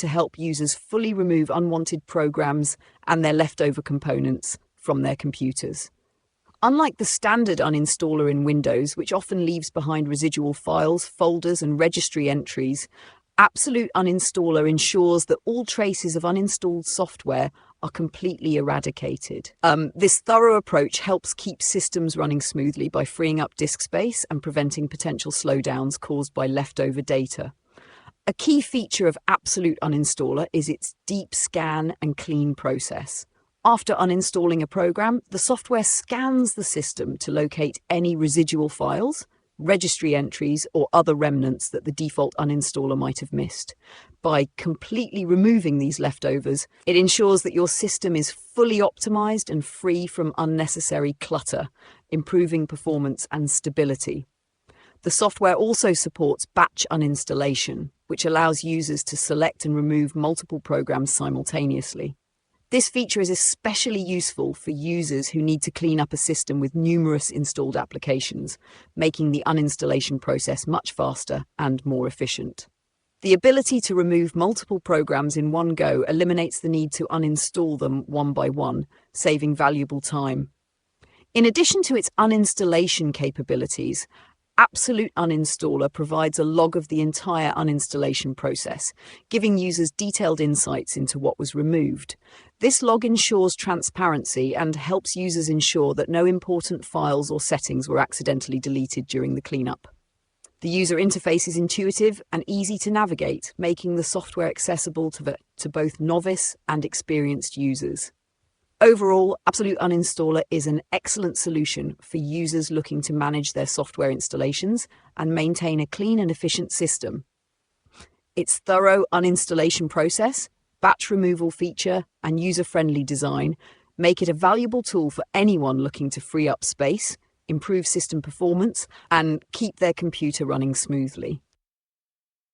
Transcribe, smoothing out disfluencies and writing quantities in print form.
to help users fully remove unwanted programs and their leftover components from their computers. Unlike the standard uninstaller in Windows, which often leaves behind residual files, folders, and registry entries, Absolute Uninstaller ensures that all traces of uninstalled software are completely eradicated. This thorough approach helps keep systems running smoothly by freeing up disk space and preventing potential slowdowns caused by leftover data. A key feature of Absolute Uninstaller is its deep scan and clean process. After uninstalling a program, the software scans the system to locate any residual files, registry entries, or other remnants that the default uninstaller might have missed. By completely removing these leftovers, it ensures that your system is fully optimized and free from unnecessary clutter, improving performance and stability. The software also supports batch uninstallation, which allows users to select and remove multiple programs simultaneously. This feature is especially useful for users who need to clean up a system with numerous installed applications, making the uninstallation process much faster and more efficient. The ability to remove multiple programs in one go eliminates the need to uninstall them one by one, saving valuable time. In addition to its uninstallation capabilities, Absolute Uninstaller provides a log of the entire uninstallation process, giving users detailed insights into what was removed. This log ensures transparency and helps users ensure that no important files or settings were accidentally deleted during the cleanup. The user interface is intuitive and easy to navigate, making the software accessible to both novice and experienced users. Overall, Absolute Uninstaller is an excellent solution for users looking to manage their software installations and maintain a clean and efficient system. Its thorough uninstallation process, batch removal feature, and user-friendly design make it a valuable tool for anyone looking to free up space, improve system performance, and keep their computer running smoothly.